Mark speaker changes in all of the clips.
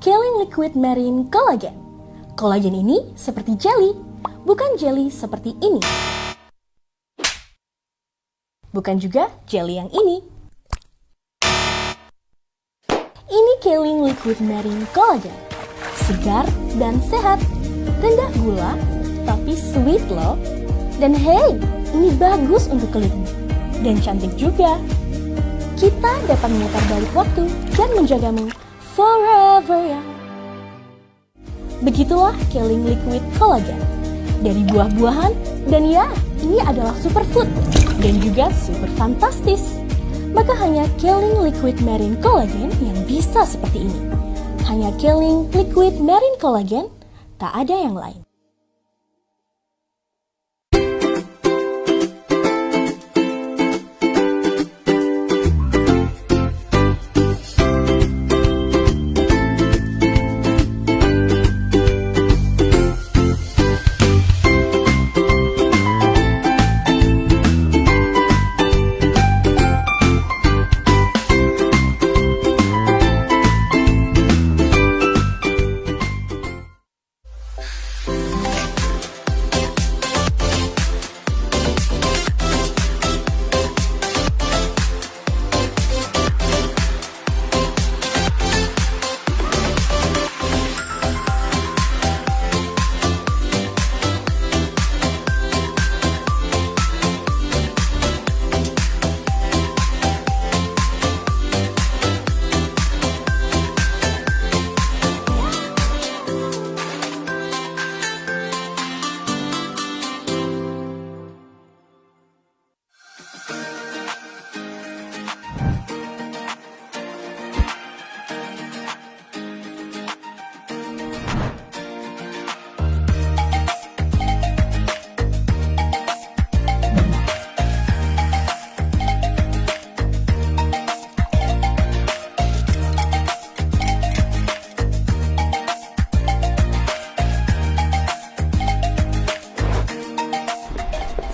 Speaker 1: Kaling Liquid Marine Collagen. Kolagen ini seperti jelly, bukan jelly seperti ini. Bukan juga jelly yang ini. Ini Kaling Liquid Marine Collagen. Segar dan sehat, rendah gula, tapi sweet loh. Dan hey, ini bagus untuk kulitmu. Dan cantik juga. Kita dapat memutar balik waktu dan menjagamu forever ya. Begitulah Kaling Liquid Collagen. Dari buah-buahan, dan ya, ini adalah superfood dan juga super fantastis. Maka hanya Kaling Liquid Marine Collagen yang bisa seperti ini. Hanya Kaling Liquid Marine Collagen, tak ada yang lain.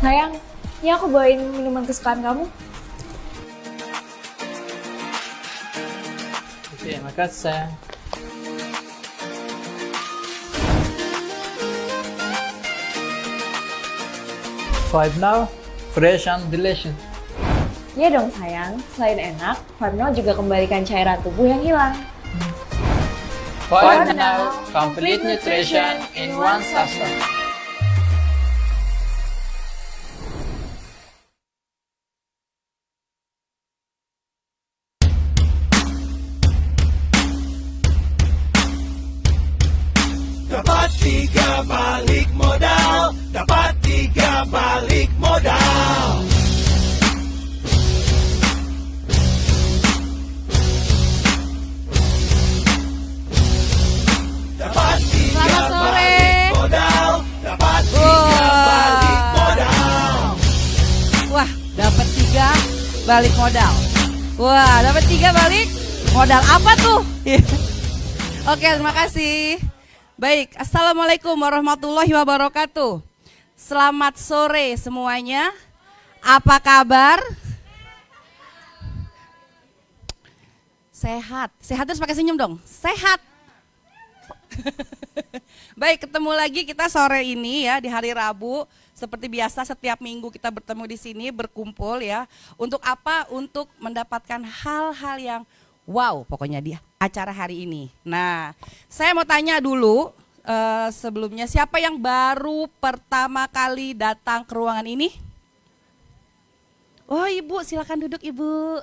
Speaker 2: Sayang, ini aku bawain minuman kesukaan kamu.
Speaker 3: Oke, makasih sayang. Five now, fresh and delicious.
Speaker 2: Iya dong sayang, selain enak, Five Now juga kembalikan cairan tubuh yang hilang.
Speaker 3: Five now, complete nutrition in one sachet.
Speaker 4: Dapat 3 balik modal, dapat 3 balik modal. Dapat 3 balik modal, dapat 3 balik modal.
Speaker 5: Wah, dapat 3 balik modal. Wah, dapat 3 balik modal apa tuh? Oke, terima kasih. Baik, assalamualaikum warahmatullahi wabarakatuh. Selamat sore semuanya. Apa kabar? Sehat. Sehat terus pakai senyum dong. Sehat. Baik, ketemu lagi kita sore ini ya di hari Rabu. Seperti biasa setiap minggu kita bertemu di sini berkumpul ya. Untuk apa? Untuk mendapatkan hal-hal yang wow pokoknya di acara hari ini. Nah, saya mau tanya dulu sebelumnya siapa yang baru pertama kali datang ke ruangan ini? Oh ibu, silakan duduk ibu.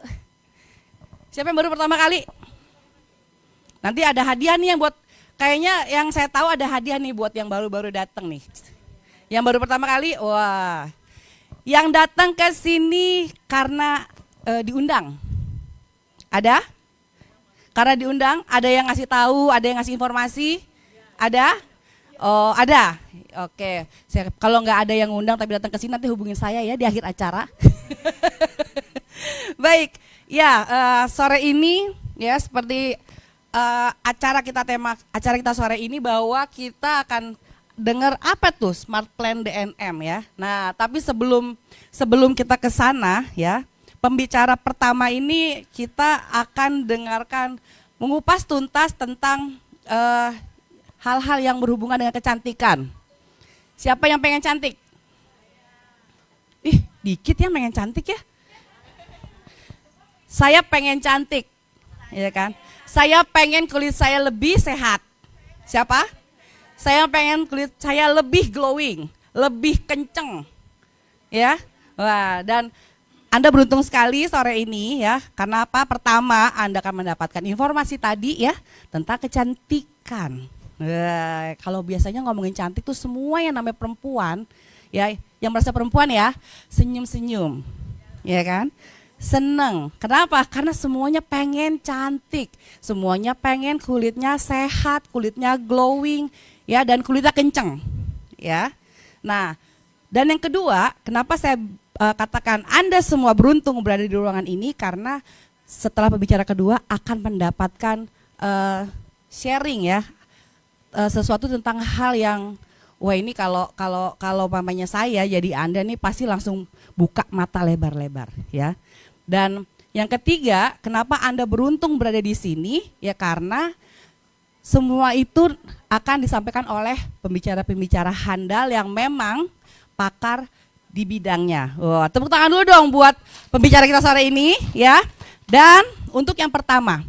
Speaker 5: Siapa yang baru pertama kali? Nanti ada hadiah nih yang buat, kayaknya yang saya tahu ada hadiah nih buat yang baru-baru datang nih. Yang baru pertama kali, wah. Yang datang ke sini karena diundang. Ada? Karena diundang, ada yang ngasih tahu, ada yang ngasih informasi, ada? Oh, ada. Oke, kalau nggak ada yang ngundang tapi datang ke sini nanti hubungin saya ya di akhir acara. Baik, ya sore ini ya seperti acara kita sore ini bahwa kita akan dengar apa tuh Smart Plan DNM ya. Nah, tapi sebelum kita ke sana ya. Pembicara pertama ini kita akan dengarkan mengupas tuntas tentang hal-hal yang berhubungan dengan kecantikan. Siapa yang pengen cantik? Ih, dikit ya pengen cantik ya. Saya pengen cantik, ya kan? Saya pengen kulit saya lebih sehat. Siapa? Saya pengen kulit saya lebih glowing, lebih kenceng, ya. Wah, dan Anda beruntung sekali sore ini ya. Karena apa? Pertama, Anda akan mendapatkan informasi tadi ya tentang kecantikan. Kalau biasanya ngomongin cantik tuh semua yang namanya perempuan, ya, yang merasa perempuan ya, senyum-senyum, ya kan? Seneng. Kenapa? Karena semuanya pengen cantik, semuanya pengen kulitnya sehat, kulitnya glowing, ya, dan kulitnya kenceng, ya. Nah, dan yang kedua, kenapa saya katakan Anda semua beruntung berada di ruangan ini, karena setelah pembicara kedua akan mendapatkan sharing ya, sesuatu tentang hal yang wah ini kalau mamanya saya jadi Anda nih pasti langsung buka mata lebar-lebar ya. Dan yang ketiga, kenapa Anda beruntung berada di sini? Ya karena semua itu akan disampaikan oleh pembicara-pembicara handal yang memang pakar di bidangnya. Wah, tepuk tangan dulu dong buat pembicara kita sore ini ya. Dan untuk yang pertama,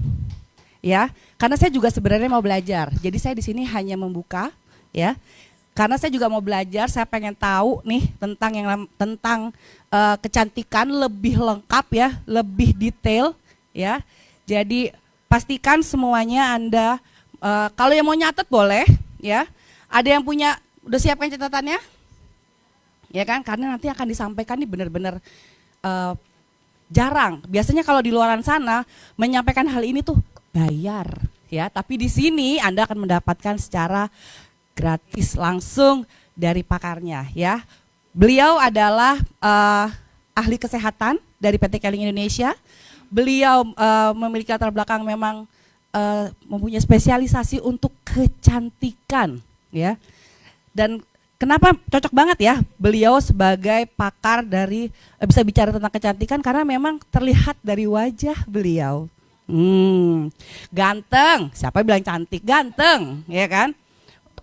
Speaker 5: ya, karena saya juga sebenarnya mau belajar. Jadi saya di sini hanya membuka, ya. Karena saya juga mau belajar, saya pengen tahu nih tentang kecantikan lebih lengkap ya, lebih detail ya. Jadi pastikan semuanya Anda kalau yang mau nyatet boleh ya. Ada yang punya udah siapkan catatannya? Ya kan? Karena nanti akan disampaikan nih benar-benar jarang. Biasanya kalau di luaran sana menyampaikan hal ini tuh bayar ya, tapi di sini Anda akan mendapatkan secara gratis langsung dari pakarnya ya. Beliau adalah ahli kesehatan dari PT Keling Indonesia. Beliau memiliki latar belakang memang mempunyai spesialisasi untuk kecantikan ya. Dan kenapa cocok banget ya beliau sebagai pakar dari bisa bicara tentang kecantikan, karena memang terlihat dari wajah beliau. Ganteng, siapa bilang cantik? Ganteng, ya kan?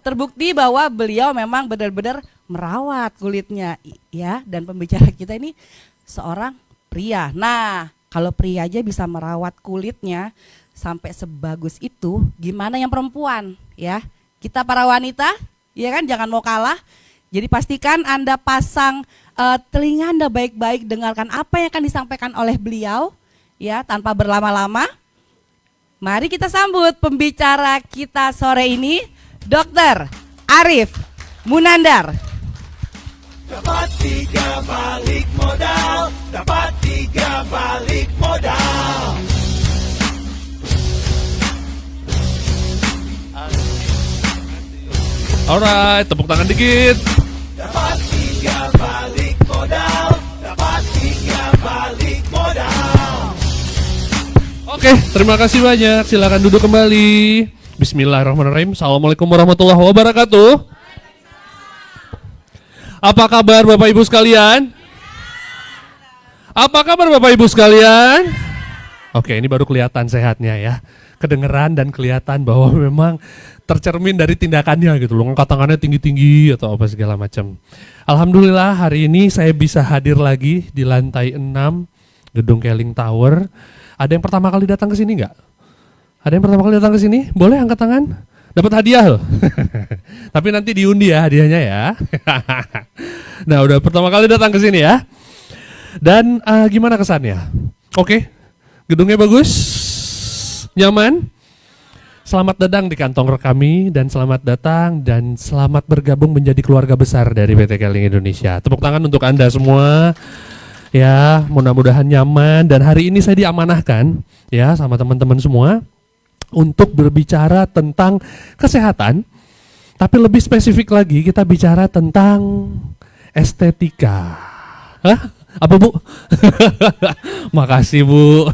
Speaker 5: Terbukti bahwa beliau memang benar-benar merawat kulitnya ya, dan pembicara kita ini seorang pria. Nah, kalau pria aja bisa merawat kulitnya sampai sebagus itu, gimana yang perempuan ya? Kita para wanita, ya kan, jangan mau kalah. Jadi pastikan Anda pasang telinga Anda baik-baik, dengarkan apa yang akan disampaikan oleh beliau ya, tanpa berlama-lama. Mari kita sambut pembicara kita sore ini, Dr. Arif Munandar.
Speaker 4: Dapat 3 balik modal, dapat 3 balik modal.
Speaker 6: Alright, tepuk tangan dikit.
Speaker 4: Dapat 3 balik modal, dapat 3 balik modal.
Speaker 6: Oke, terima kasih banyak. Silakan duduk kembali. Bismillahirrahmanirrahim. Assalamualaikum warahmatullahi wabarakatuh. Apa kabar Bapak Ibu sekalian? Apa kabar Bapak Ibu sekalian? Oke, ini baru kelihatan sehatnya ya. Kedengeran dan kelihatan bahwa memang tercermin dari tindakannya gitu loh. Angkat tangannya tinggi-tinggi atau apa segala macam. Alhamdulillah hari ini saya bisa hadir lagi di lantai 6 Gedung Keling Tower. Ada yang pertama kali datang ke sini enggak? Ada yang pertama kali datang ke sini? Boleh angkat tangan? Dapat hadiah loh. Tapi nanti diundi ya hadiahnya ya. Nah, udah pertama kali datang ke sini ya. Dan gimana kesannya? Oke. Gedungnya bagus? Nyaman? Selamat datang di kantor kami dan selamat datang dan selamat bergabung menjadi keluarga besar dari PT Keling Indonesia. Tepuk tangan untuk Anda semua. Ya, mudah-mudahan nyaman, dan hari ini saya diamanahkan ya sama teman-teman semua untuk berbicara tentang kesehatan, tapi lebih spesifik lagi kita bicara tentang estetika. Hah? Apa Bu? Makasih Bu.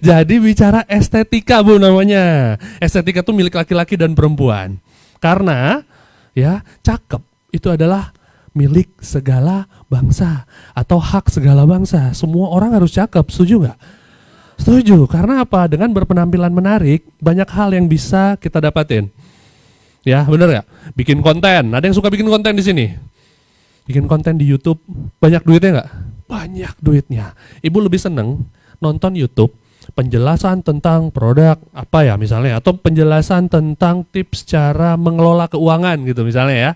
Speaker 6: Jadi bicara estetika Bu namanya. Estetika itu milik laki-laki dan perempuan. Karena ya cakep itu adalah milik segala bangsa atau hak segala bangsa. Semua orang harus cakep, setuju nggak? Setuju, karena apa? Dengan berpenampilan menarik, banyak hal yang bisa kita dapatin. Ya, bener ya? Bikin konten, ada yang suka bikin konten di sini? Bikin konten di YouTube, banyak duitnya nggak? Banyak duitnya. Ibu lebih seneng nonton YouTube, penjelasan tentang produk apa ya misalnya, atau penjelasan tentang tips cara mengelola keuangan gitu misalnya ya.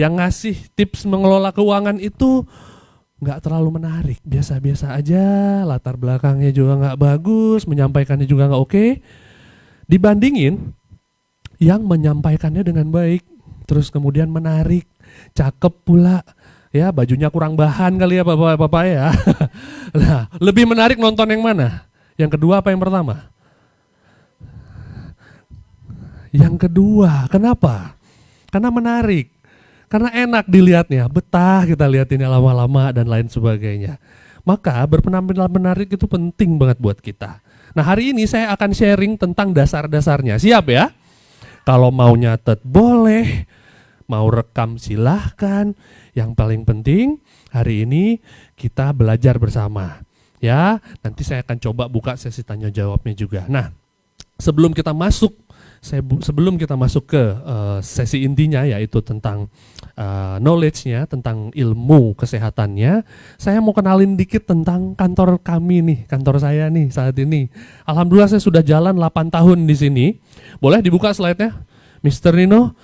Speaker 6: Yang ngasih tips mengelola keuangan itu nggak terlalu menarik, biasa-biasa aja, latar belakangnya juga nggak bagus, menyampaikannya juga nggak oke. Dibandingin yang menyampaikannya dengan baik, terus kemudian menarik, cakep pula, ya bajunya kurang bahan kali ya bapak-bapak ya. Nah, lebih menarik nonton yang mana? Yang kedua apa yang pertama? Yang kedua, kenapa? Karena menarik. Karena enak dilihatnya, betah kita liatinnya lama-lama dan lain sebagainya. Maka berpenampilan menarik itu penting banget buat kita. Nah hari ini saya akan sharing tentang dasar-dasarnya. Siap ya? Kalau mau nyatet boleh, mau rekam silahkan. Yang paling penting hari ini kita belajar bersama. Ya, nanti saya akan coba buka sesi tanya jawabnya juga. Nah, sebelum kita masuk ke sesi intinya yaitu tentang knowledge-nya, tentang ilmu kesehatannya, saya mau kenalin dikit tentang kantor kami nih, kantor saya nih saat ini. Alhamdulillah saya sudah jalan 8 tahun di sini. Boleh dibuka slide-nya, Mr. Nino?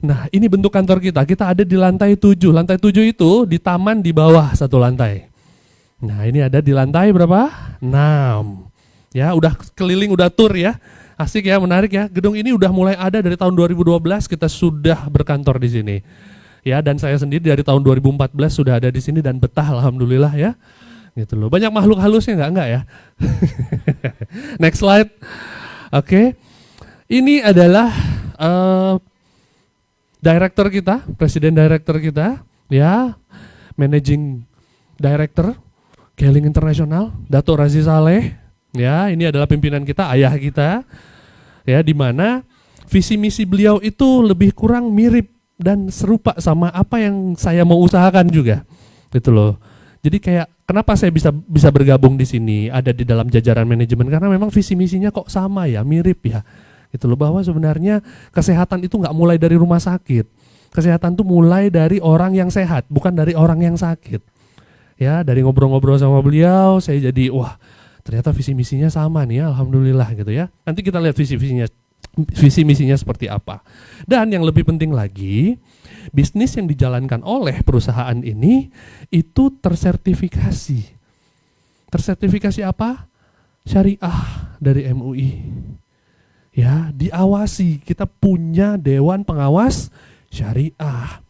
Speaker 6: Nah, ini bentuk kantor kita. Kita ada di lantai 7. Lantai 7 itu di taman di bawah satu lantai. Nah, ini ada di lantai berapa? 6. Ya, udah keliling, udah tour ya. Asik ya, menarik ya. Gedung ini udah mulai ada dari tahun 2012 kita sudah berkantor di sini. Ya, dan saya sendiri dari tahun 2014 sudah ada di sini dan betah alhamdulillah ya. Gitu loh. Banyak makhluk halusnya enggak ya? Next slide. Oke. Ini adalah director kita, presiden director kita, ya. Managing director Keling International, Dato' Razi Saleh. Ya, ini adalah pimpinan kita, ayah kita. Ya, di mana visi misi beliau itu lebih kurang mirip dan serupa sama apa yang saya mau usahakan juga. Gitu loh. Jadi kayak kenapa saya bisa bergabung di sini, ada di dalam jajaran manajemen, karena memang visi misinya kok sama ya, mirip ya. Gitu loh, bahwa sebenarnya kesehatan itu nggak mulai dari rumah sakit. Kesehatan itu mulai dari orang yang sehat, bukan dari orang yang sakit. Ya, dari ngobrol-ngobrol sama beliau, saya jadi wah, ternyata visi misinya sama nih ya, alhamdulillah gitu ya. Nanti kita lihat visi misinya seperti apa. Dan yang lebih penting lagi, bisnis yang dijalankan oleh perusahaan ini itu tersertifikasi. Tersertifikasi apa? Syariah dari MUI. Ya, diawasi. Kita punya dewan pengawas syariah.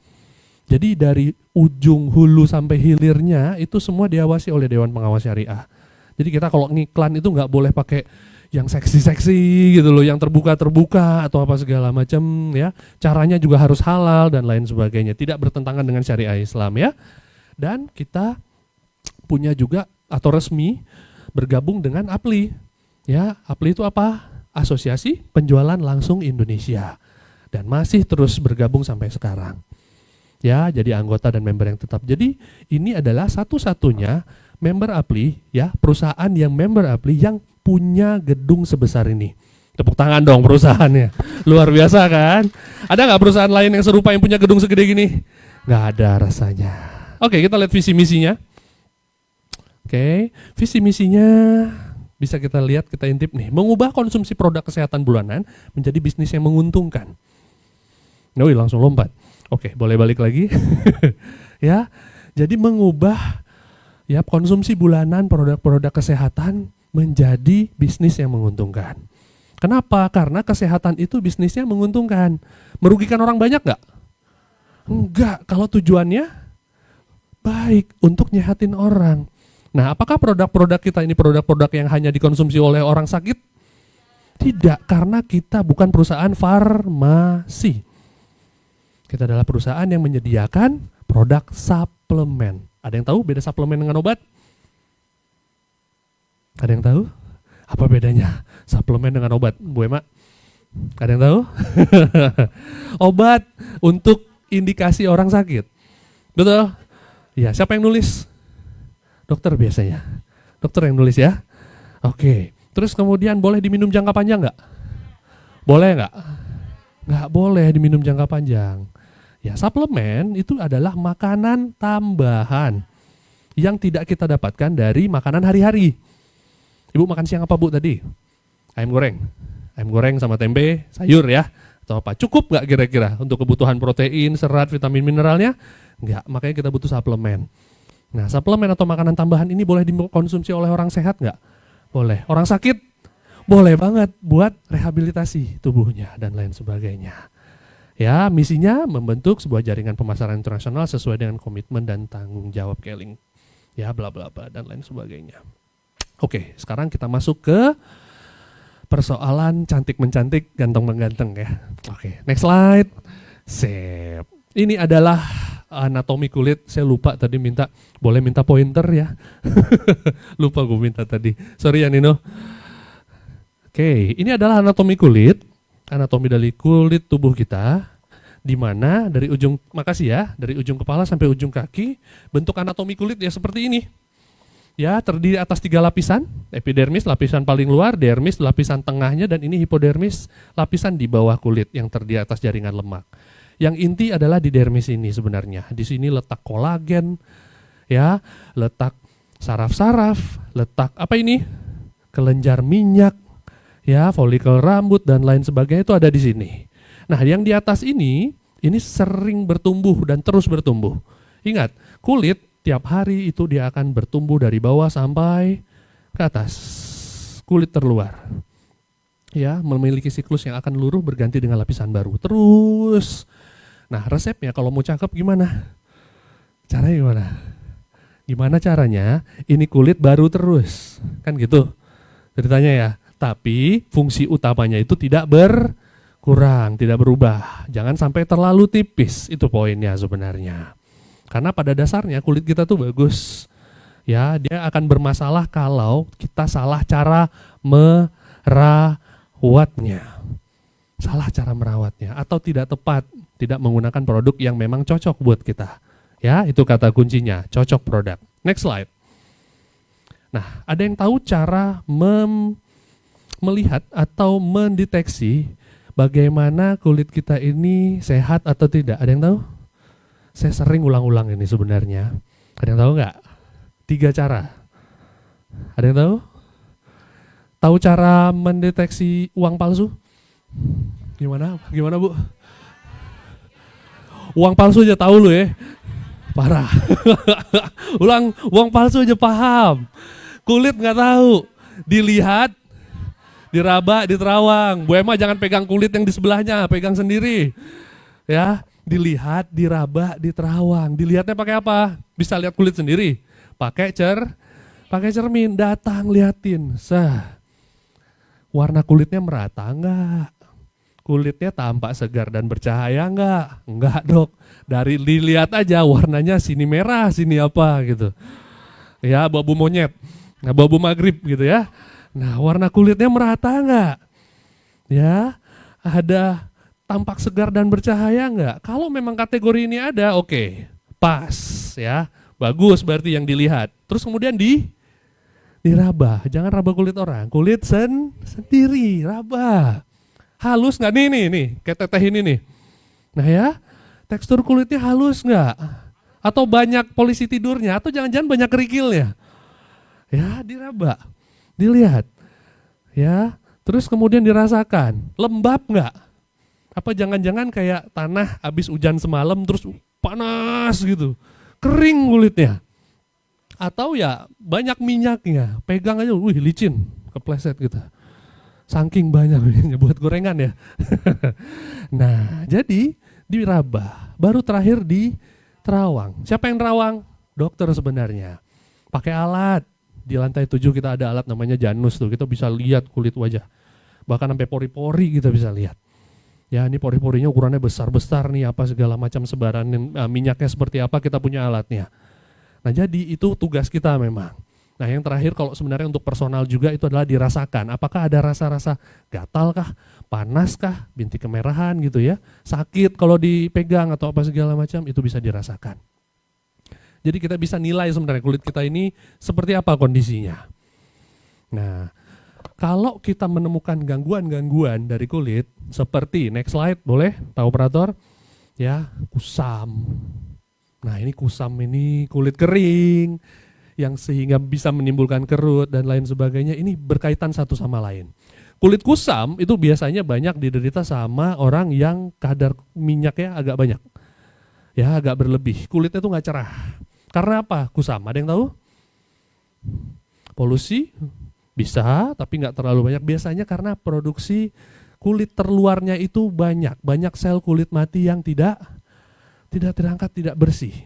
Speaker 6: Jadi dari ujung hulu sampai hilirnya itu semua diawasi oleh dewan pengawas syariah. Jadi kita kalau ngiklan itu nggak boleh pakai yang seksi-seksi gitu loh, yang terbuka-terbuka atau apa segala macam ya. Caranya juga harus halal dan lain sebagainya, tidak bertentangan dengan syariah Islam ya. Dan kita punya juga atau resmi bergabung dengan APLI. Ya, APLI itu apa? Asosiasi Penjualan Langsung Indonesia. Dan masih terus bergabung sampai sekarang. Ya, jadi anggota dan member yang tetap. Jadi ini adalah satu-satunya member APLI ya, perusahaan yang member APLI yang punya gedung sebesar ini. Tepuk tangan dong perusahaannya. Luar biasa kan? Ada nggak perusahaan lain yang serupa yang punya gedung segede gini? Nggak ada rasanya. Oke, kita lihat visi misinya. Oke, visi misinya bisa kita lihat, kita intip nih. Mengubah konsumsi produk kesehatan bulanan menjadi bisnis yang menguntungkan. Nah, langsung lompat. Oke, boleh balik lagi. Ya, jadi mengubah ya konsumsi bulanan produk-produk kesehatan menjadi bisnis yang menguntungkan. Kenapa? Karena kesehatan itu bisnisnya menguntungkan. Merugikan orang banyak nggak? Enggak, kalau tujuannya baik untuk nyehatin orang. Nah, apakah produk-produk kita ini produk-produk yang hanya dikonsumsi oleh orang sakit? Tidak, karena kita bukan perusahaan farmasi. Kita adalah perusahaan yang menyediakan produk suplemen. Ada yang tahu beda suplemen dengan obat? Ada yang tahu? Apa bedanya suplemen dengan obat, Bu Ema? Ada yang tahu? Obat untuk indikasi orang sakit. Betul? Ya, siapa yang nulis? Dokter biasanya. Dokter yang nulis ya. Oke, terus kemudian boleh diminum jangka panjang nggak? Boleh nggak? Nggak boleh diminum jangka panjang. Ya, suplemen itu adalah makanan tambahan yang tidak kita dapatkan dari makanan hari-hari. Ibu makan siang apa Bu tadi? Ayam goreng. Ayam goreng sama tempe, sayur ya. Atau apa? Cukup nggak kira-kira untuk kebutuhan protein, serat, vitamin, mineralnya? Nggak, makanya kita butuh suplemen. Nah, suplemen atau makanan tambahan ini boleh dikonsumsi oleh orang sehat nggak? Boleh. Orang sakit? Boleh banget buat rehabilitasi tubuhnya dan lain sebagainya. Ya, misinya membentuk sebuah jaringan pemasaran internasional sesuai dengan komitmen dan tanggung jawab Keling. Ya, bla bla bla dan lain sebagainya. Oke, sekarang kita masuk ke persoalan cantik mencantik, ganteng mengganteng ya. Oke, next slide. Sip. Ini adalah anatomi kulit. Saya lupa tadi boleh minta pointer ya. Lupa gue minta tadi. Sorry ya Nino. Oke, ini adalah anatomi kulit. Anatomi dari kulit tubuh kita. Di mana dari ujung, makasih ya, dari ujung kepala sampai ujung kaki, bentuk anatomi kulit ya seperti ini. Ya, terdiri atas 3 lapisan, epidermis lapisan paling luar, dermis lapisan tengahnya, dan ini hipodermis lapisan di bawah kulit yang terdiri atas jaringan lemak. Yang inti adalah di dermis ini sebenarnya. Di sini letak kolagen, ya, letak saraf-saraf, letak apa ini? Kelenjar minyak, ya, folikel rambut dan lain sebagainya itu ada di sini. Nah, yang di atas ini sering bertumbuh dan terus bertumbuh. Ingat, kulit tiap hari itu dia akan bertumbuh dari bawah sampai ke atas. Kulit terluar. Ya, memiliki siklus yang akan luruh berganti dengan lapisan baru. Terus. Nah, resepnya kalau mau cakep gimana? Caranya gimana? Gimana caranya? Ini kulit baru terus. Kan gitu ceritanya ya. Tapi fungsi utamanya itu tidak berkurang, tidak berubah. Jangan sampai terlalu tipis. Itu poinnya sebenarnya. Karena pada dasarnya kulit kita tuh bagus. Ya, dia akan bermasalah kalau kita salah cara merawatnya. Salah cara merawatnya atau tidak tepat, tidak menggunakan produk yang memang cocok buat kita. Ya, itu kata kuncinya, cocok produk. Next slide. Nah, ada yang tahu cara melihat atau mendeteksi bagaimana kulit kita ini sehat atau tidak? Ada yang tahu? Saya sering ulang-ulang ini sebenarnya. Ada yang tahu nggak? 3 cara. Ada yang tahu? Tahu cara mendeteksi uang palsu? Gimana? Gimana Bu? Uang palsu aja tahu lu ya? Parah. Uang palsu aja paham. Kulit nggak tahu. Dilihat, diraba, diterawang. Bu Emma jangan pegang kulit yang di sebelahnya, pegang sendiri. Ya, dilihat, diraba, diterawang. Dilihatnya pakai apa? Bisa lihat kulit sendiri. Pakai cermin, datang liatin. Warna kulitnya merata enggak? Kulitnya tampak segar dan bercahaya enggak? Enggak dok. Dari dilihat aja warnanya sini merah, sini apa gitu. Ya, abu-abu monyet, abu-abu maghrib gitu ya. Nah, warna kulitnya merata enggak? Ya, ada tampak segar dan bercahaya enggak? Kalau memang kategori ini ada, oke, pas ya. Bagus berarti yang dilihat. Terus kemudian diraba. Jangan raba kulit orang, kulit sendiri, raba. Halus nggak nih, kayak teteh ini nih. Nah ya, tekstur kulitnya halus nggak? Atau banyak polisi tidurnya? Atau jangan-jangan banyak kerikilnya? Ya, diraba, dilihat. Ya, terus kemudian dirasakan, lembab nggak? Apa jangan-jangan kayak tanah habis hujan semalam terus panas gitu, kering kulitnya? Atau ya banyak minyaknya, pegang aja, wih licin, kepleset gitu. Saking banyak buat gorengan ya. Nah, jadi diraba, baru terakhir diterawang. Siapa yang terawang? Dokter sebenarnya. Pakai alat. Di lantai 7 kita ada alat namanya Janus tuh, kita bisa lihat kulit wajah. Bahkan sampai pori-pori kita bisa lihat. Ya, ini pori-porinya ukurannya besar-besar nih, apa segala macam sebaran minyaknya seperti apa, kita punya alatnya. Nah, jadi itu tugas kita memang. Nah, yang terakhir kalau sebenarnya untuk personal juga itu adalah dirasakan. Apakah ada rasa-rasa gatal kah, panas kah, bintik kemerahan gitu ya, sakit kalau dipegang atau apa segala macam, itu bisa dirasakan. Jadi kita bisa nilai sebenarnya kulit kita ini seperti apa kondisinya. Nah, kalau kita menemukan gangguan-gangguan dari kulit, seperti next slide boleh Pak Operator, ya kusam. Nah ini kusam ini kulit kering, yang sehingga bisa menimbulkan kerut dan lain sebagainya, ini berkaitan satu sama lain. Kulit kusam itu biasanya banyak diderita sama orang yang kadar minyaknya agak banyak. Ya agak berlebih, kulitnya tuh nggak cerah. Karena apa? Kusam, ada yang tahu? Polusi? Bisa, tapi nggak terlalu banyak. Biasanya karena produksi kulit terluarnya itu banyak sel kulit mati yang tidak terangkat, tidak bersih.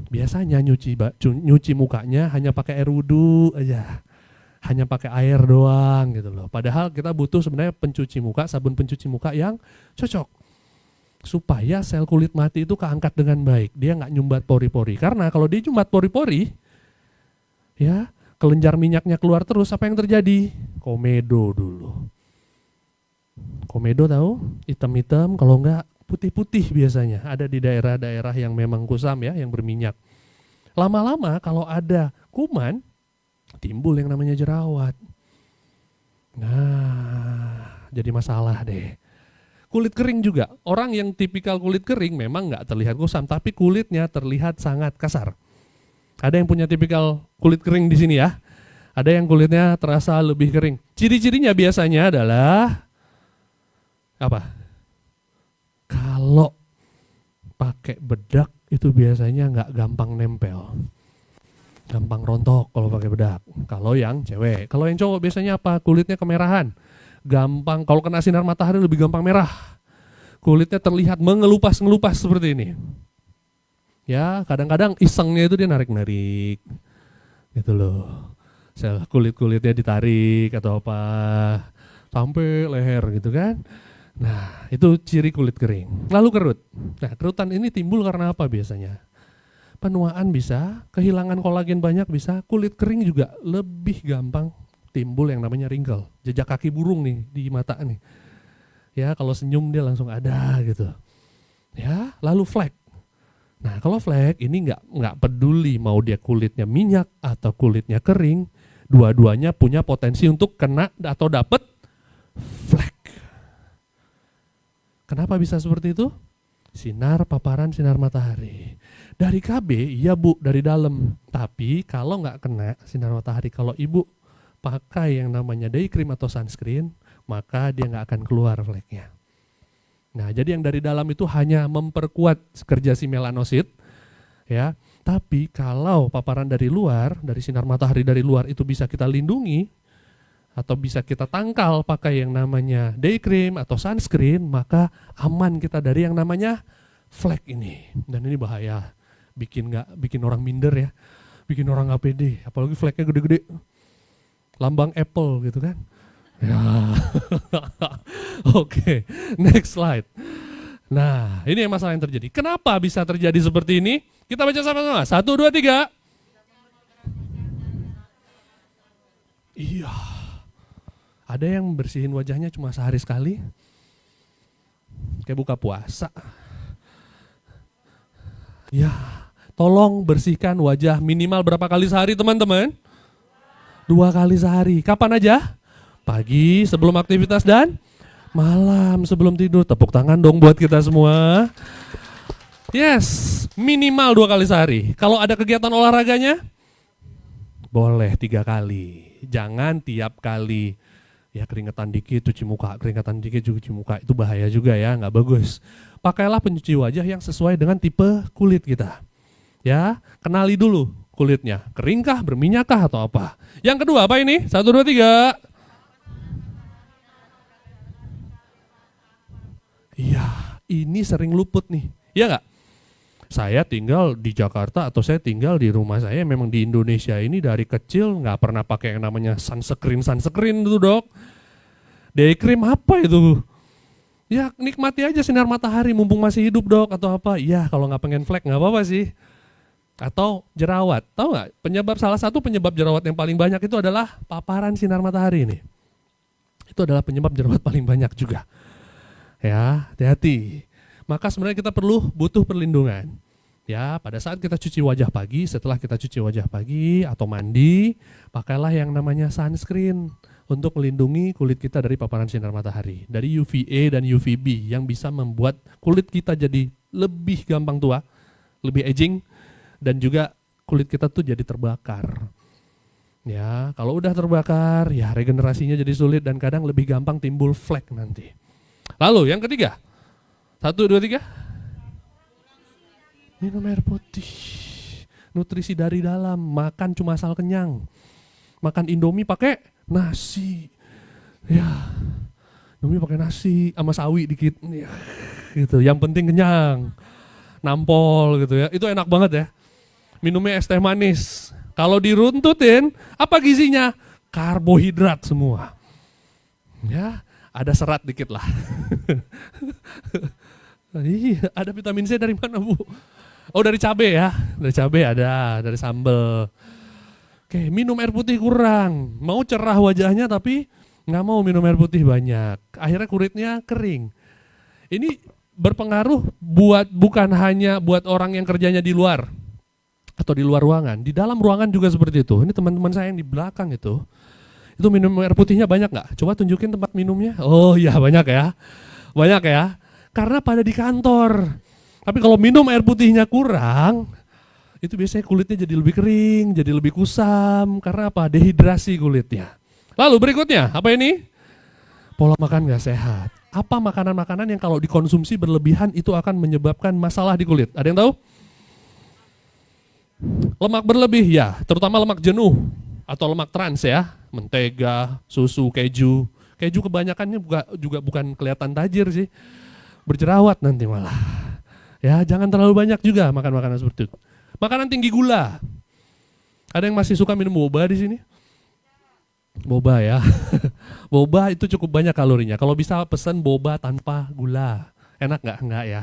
Speaker 6: Biasanya nyuci mukanya hanya pakai air wudhu aja, hanya pakai air doang gitu loh. Padahal kita butuh sebenarnya pencuci muka, sabun pencuci muka yang cocok supaya sel kulit mati itu keangkat dengan baik. Dia nggak nyumbat pori-pori. Karena kalau dia nyumbat pori-pori, ya kelenjar minyaknya keluar terus, apa yang terjadi? Komedo dulu. Komedo tahu? Hitam-hitam, kalau enggak putih-putih biasanya. Ada di daerah-daerah yang memang kusam ya, yang berminyak. Lama-lama kalau ada kuman, timbul yang namanya jerawat. Nah, jadi masalah deh. Kulit kering juga. Orang yang tipikal kulit kering memang nggak terlihat kusam, tapi kulitnya terlihat sangat kasar. Ada yang punya tipikal kulit kering di sini ya. Ada yang kulitnya terasa lebih kering. Ciri-cirinya biasanya adalah apa? Kalau pakai bedak itu biasanya nggak gampang nempel. Gampang rontok kalau pakai bedak. Kalau yang cewek. Kalau yang cowok biasanya apa? Kulitnya kemerahan. Gampang, kalau kena sinar matahari lebih gampang merah. Kulitnya terlihat mengelupas-ngelupas seperti ini. Ya, kadang-kadang isengnya itu dia narik-narik. Gitu loh. Sel kulit-kulitnya ditarik atau apa. Sampai leher gitu kan. Nah, itu ciri kulit kering. Lalu kerut. Nah, kerutan ini timbul karena apa biasanya? Penuaan bisa, kehilangan kolagen banyak bisa, kulit kering juga lebih gampang timbul yang namanya wrinkle. Jejak kaki burung nih di mata nih. Ya, kalau senyum dia langsung ada gitu. Ya, lalu flek. Nah, kalau flek ini nggak peduli mau dia kulitnya minyak atau kulitnya kering, dua-duanya punya potensi untuk kena atau dapat flek. Kenapa bisa seperti itu? Paparan sinar matahari. Dari KB, iya Bu, dari dalam. Tapi kalau nggak kena sinar matahari, kalau Ibu pakai yang namanya day cream atau sunscreen, maka dia nggak akan keluar fleknya. Nah, jadi yang dari dalam itu hanya memperkuat kerja si melanosit, ya. Tapi kalau paparan dari luar, dari sinar matahari dari luar itu bisa kita lindungi, atau bisa kita tangkal pakai yang namanya day cream atau sunscreen, maka aman kita dari yang namanya flek ini. Dan ini bahaya, bikin orang minder ya, bikin orang nggak pede, apalagi fleknya gede-gede, lambang Apple gitu kan. Ya. Oke, next slide. Nah, ini yang masalah yang terjadi. Kenapa bisa terjadi seperti ini? Kita baca sama-sama. 1, 2, 3. Iya. Ada yang bersihin wajahnya cuma sehari sekali. Kayak buka puasa. Ya, tolong bersihkan wajah minimal berapa kali sehari teman-teman? 2 kali sehari. Kapan aja? Pagi sebelum aktivitas dan malam sebelum tidur. Tepuk tangan dong buat kita semua. Yes, minimal 2 kali sehari. Kalau ada kegiatan olahraganya, boleh 3 kali. Jangan tiap kali. Ya keringetan dikit cuci muka, keringetan dikit cuci muka. Itu bahaya juga ya, nggak bagus. Pakailah pencuci wajah yang sesuai dengan tipe kulit kita. Ya, kenali dulu kulitnya. Keringkah, berminyakkah atau apa. Yang kedua apa ini? 1, 2, 3. Iya, ini sering luput nih, iya nggak? Saya tinggal di Jakarta atau saya tinggal di rumah saya, memang di Indonesia ini dari kecil nggak pernah pakai yang namanya sunscreen itu dok. Day cream apa itu? Ya nikmati aja sinar matahari mumpung masih hidup dok atau apa? Iya kalau nggak pengen flek nggak apa-apa sih. Atau jerawat, tahu nggak? Salah satu penyebab jerawat yang paling banyak itu adalah paparan sinar matahari ini. Itu adalah penyebab jerawat paling banyak juga. Ya, hati-hati. Maka sebenarnya kita butuh perlindungan. Ya, pada saat kita cuci wajah pagi, setelah kita cuci wajah pagi atau mandi, pakailah yang namanya sunscreen untuk melindungi kulit kita dari paparan sinar matahari, dari UVA dan UVB yang bisa membuat kulit kita jadi lebih gampang tua, lebih aging, dan juga kulit kita tuh jadi terbakar. Ya, kalau udah terbakar, ya regenerasinya jadi sulit dan kadang lebih gampang timbul flek nanti. Lalu yang ketiga, 1, 2, 3. Minum air putih, nutrisi dari dalam, makan cuma asal kenyang. Makan Indomie pakai nasi, ya, Indomie pakai nasi sama sawi dikit, ya, gitu. Yang penting kenyang, nampol gitu ya. Itu enak banget ya. Minumnya es teh manis. Kalau diruntutin, apa gizinya? Karbohidrat semua. Ya, ada serat dikit lah. Iya, ada vitamin C dari mana, Bu? Oh, dari cabai ya. Dari cabai ada, dari sambal. Oke, minum air putih kurang. Mau cerah wajahnya tapi nggak mau minum air putih banyak. Akhirnya kulitnya kering. Ini berpengaruh bukan hanya buat orang yang kerjanya di luar atau di luar ruangan. Di dalam ruangan juga seperti itu. Ini teman-teman saya yang di belakang itu minum air putihnya banyak nggak? Coba tunjukin tempat minumnya. Oh iya, banyak ya. Banyak ya. Karena pada di kantor. Tapi kalau minum air putihnya kurang, itu biasanya kulitnya jadi lebih kering, jadi lebih kusam. Karena apa? Dehidrasi kulitnya. Lalu berikutnya, apa ini? Pola makan gak sehat. Apa makanan-makanan yang kalau dikonsumsi berlebihan itu akan menyebabkan masalah di kulit? Ada yang tahu? Lemak berlebih ya, terutama lemak jenuh atau lemak trans ya. Mentega, susu, keju. Keju kebanyakannya juga bukan kelihatan tajir sih. Berjerawat nanti malah. Ya, jangan terlalu banyak juga makan makanan seperti itu. Makanan tinggi gula. Ada yang masih suka minum boba di sini? Boba ya. Boba itu cukup banyak kalorinya. Kalau bisa pesan boba tanpa gula. Enak nggak? Enggak ya.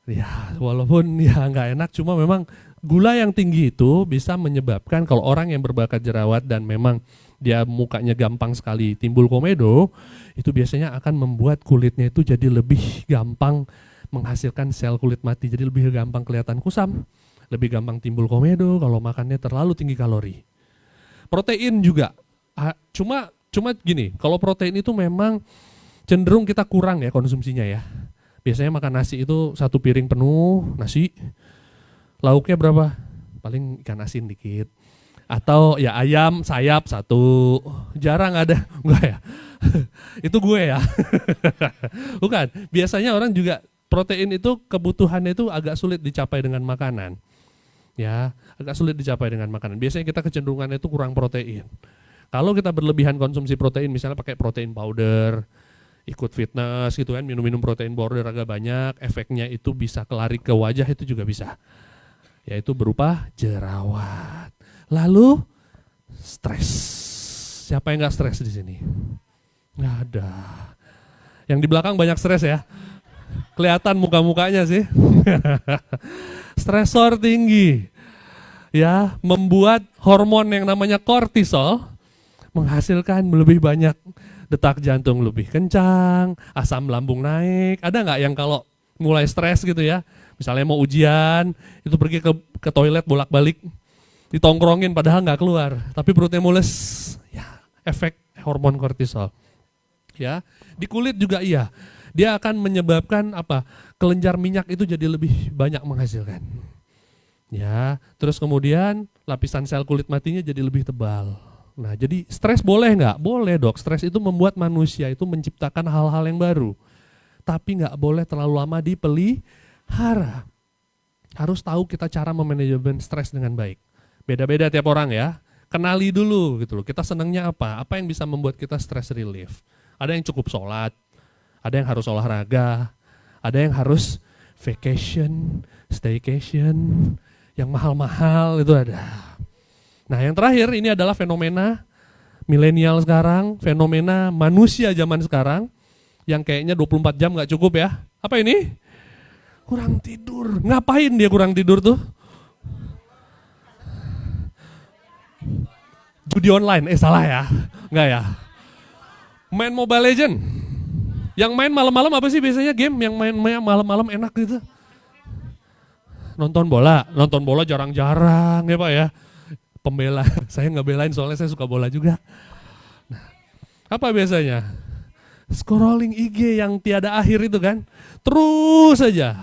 Speaker 6: Ya, walaupun ya nggak enak, cuma memang gula yang tinggi itu bisa menyebabkan kalau orang yang berbakat jerawat dan memang dia mukanya gampang sekali timbul komedo, itu biasanya akan membuat kulitnya itu jadi lebih gampang menghasilkan sel kulit mati, jadi lebih gampang kelihatan kusam, lebih gampang timbul komedo kalau makannya terlalu tinggi kalori. Protein juga, cuma gini, kalau protein itu memang cenderung kita kurang ya konsumsinya ya. Biasanya makan nasi itu 1 piring penuh nasi, lauknya berapa? Paling ikan asin dikit. Atau ya ayam sayap 1, jarang ada, enggak ya? Itu gue ya. Bukan, biasanya orang juga protein itu kebutuhannya itu agak sulit dicapai dengan makanan. Ya, agak sulit dicapai dengan makanan. Biasanya kita kecenderungannya itu kurang protein. Kalau kita berlebihan konsumsi protein, misalnya pakai protein powder, ikut fitness gitu kan, minum protein powder agak banyak, efeknya itu bisa kelari ke wajah, itu juga bisa. Yaitu berupa jerawat. Lalu stres. Siapa yang nggak stres di sini? Nggak ada. Yang di belakang banyak stres ya. Kelihatan muka-mukanya sih. Stresor tinggi. Ya, membuat hormon yang namanya kortisol menghasilkan lebih banyak detak jantung lebih kencang, asam lambung naik. Ada nggak yang kalau mulai stres gitu ya, misalnya mau ujian, itu pergi ke toilet bolak-balik, ditongkrongin padahal nggak keluar, tapi perutnya mules, ya efek hormon kortisol. Ya, di kulit juga iya, dia akan menyebabkan apa? Kelenjar minyak itu jadi lebih banyak menghasilkan. Ya, terus kemudian lapisan sel kulit matinya jadi lebih tebal. Nah, jadi stres boleh nggak? Boleh dok, stres itu membuat manusia itu menciptakan hal-hal yang baru. Tapi nggak boleh terlalu lama dipelihara. Harus tahu kita cara memanajemen stres dengan baik. Beda-beda tiap orang ya. Kenali dulu gitu loh, kita senangnya apa? Apa yang bisa membuat kita stress relief? Ada yang cukup sholat, ada yang harus olahraga, ada yang harus vacation, staycation, yang mahal-mahal itu ada. Nah yang terakhir ini adalah fenomena milenial sekarang, fenomena manusia zaman sekarang yang kayaknya 24 jam gak cukup ya. Apa ini? Kurang tidur. Ngapain dia kurang tidur tuh? Judi online, salah ya? Enggak ya? Main Mobile Legend. Yang main malam-malam apa sih biasanya game yang main malam-malam enak gitu? Nonton bola jarang-jarang ya Pak ya. Pembela, saya nggak belain soalnya saya suka bola juga. Nah, apa biasanya? Scrolling IG yang tiada akhir itu kan, terus saja.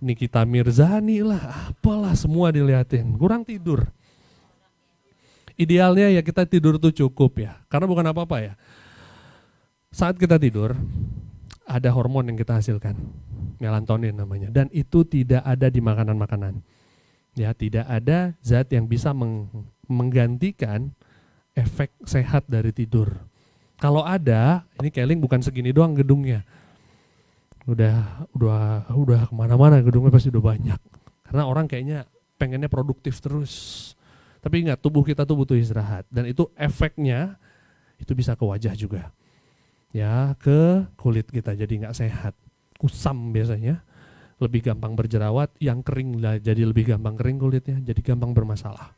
Speaker 6: Nikita Mirzani lah, apalah semua diliatin, kurang tidur. Idealnya ya kita tidur tuh cukup ya, karena bukan apa-apa ya. Saat kita tidur, ada hormon yang kita hasilkan, melatonin namanya, dan itu tidak ada di makanan-makanan. Ya, tidak ada zat yang bisa menggantikan efek sehat dari tidur. Kalau ada, ini Keling bukan segini doang gedungnya. Udah kemana-mana gedungnya pasti udah banyak. Karena orang kayaknya pengennya produktif terus. Tapi ingat, tubuh kita tuh butuh istirahat. Dan itu efeknya, itu bisa ke wajah juga. Ya, ke kulit kita jadi nggak sehat. Kusam biasanya. Lebih gampang berjerawat, yang kering lah jadi lebih gampang kering kulitnya, jadi gampang bermasalah.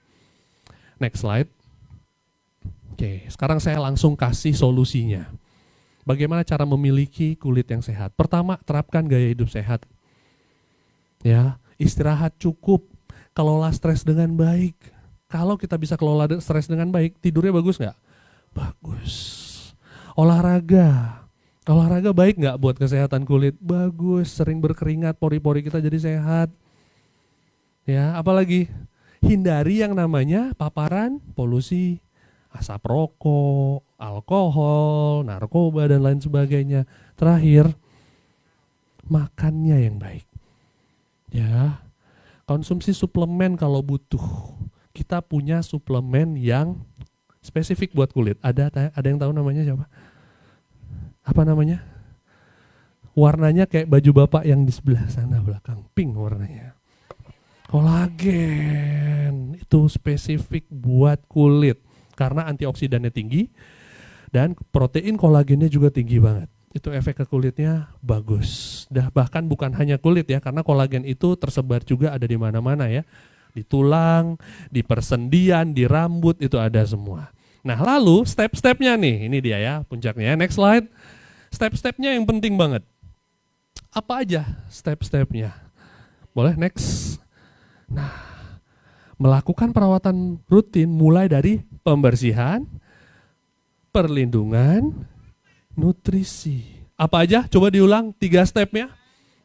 Speaker 6: Next slide. Oke, sekarang saya langsung kasih solusinya. Bagaimana cara memiliki kulit yang sehat? Pertama, terapkan gaya hidup sehat. Ya, istirahat cukup, kelola stres dengan baik. Kalau kita bisa kelola stres dengan baik, tidurnya bagus nggak? Bagus. Olahraga baik nggak buat kesehatan kulit? Bagus, sering berkeringat, pori-pori kita jadi sehat. Ya, apalagi hindari yang namanya paparan polusi, asap rokok, alkohol, narkoba dan lain sebagainya. Terakhir, makannya yang baik. Ya, konsumsi suplemen kalau butuh. Kita punya suplemen yang spesifik buat kulit. Ada yang tahu namanya siapa? Apa namanya? Warnanya kayak baju bapak yang di sebelah sana belakang, pink warnanya. Kolagen, itu spesifik buat kulit karena antioksidannya tinggi dan protein kolagennya juga tinggi banget. Itu efek ke kulitnya bagus. Bahkan bukan hanya kulit ya, karena kolagen itu tersebar juga ada di mana-mana ya. Di tulang, di persendian, di rambut itu ada semua. Nah, lalu step-stepnya nih, ini dia ya puncaknya. Next slide. Step-stepnya yang penting banget. Apa aja step-stepnya? Boleh next. Nah, melakukan perawatan rutin mulai dari pembersihan, perlindungan, nutrisi. Apa aja? Coba diulang 3 stepnya.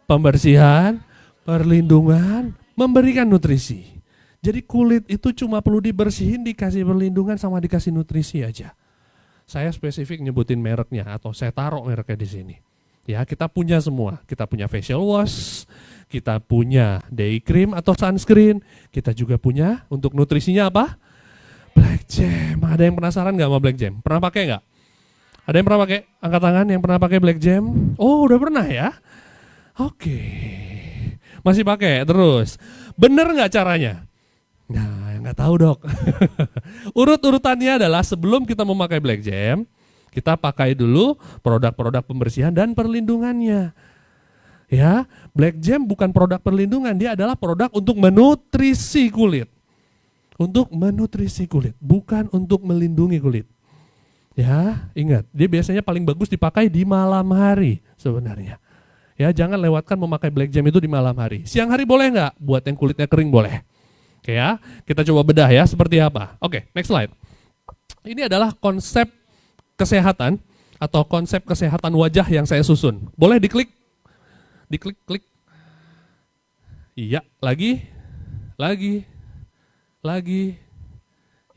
Speaker 6: Pembersihan, perlindungan, memberikan nutrisi. Jadi kulit itu cuma perlu dibersihin, dikasih perlindungan sama dikasih nutrisi aja. Saya spesifik nyebutin mereknya atau saya taruh mereknya di sini. Ya, kita punya semua. Kita punya facial wash, kita punya day cream atau sunscreen, kita juga punya untuk nutrisinya apa? Black Jam. Ada yang penasaran nggak sama Black Jam? Pernah pakai nggak? Ada yang pernah pakai? Angkat tangan yang pernah pakai Black Jam. Oh, udah pernah ya? Oke. Masih pakai terus. Bener nggak caranya? Nah, nggak tahu dok. Urut-urutannya adalah sebelum kita memakai Black Jam, kita pakai dulu produk-produk pembersihan dan perlindungannya. Ya, Black Jam bukan produk perlindungan, dia adalah produk untuk menutrisi kulit. Untuk menutrisi kulit, bukan untuk melindungi kulit. Ya, ingat, dia biasanya paling bagus dipakai di malam hari sebenarnya. Ya, jangan lewatkan memakai Black Jam itu di malam hari. Siang hari boleh nggak? Buat yang kulitnya kering boleh. Oke ya, kita coba bedah ya seperti apa. Oke, next slide. Ini adalah konsep kesehatan atau konsep kesehatan wajah yang saya susun. Boleh diklik? Diklik. Iya, lagi.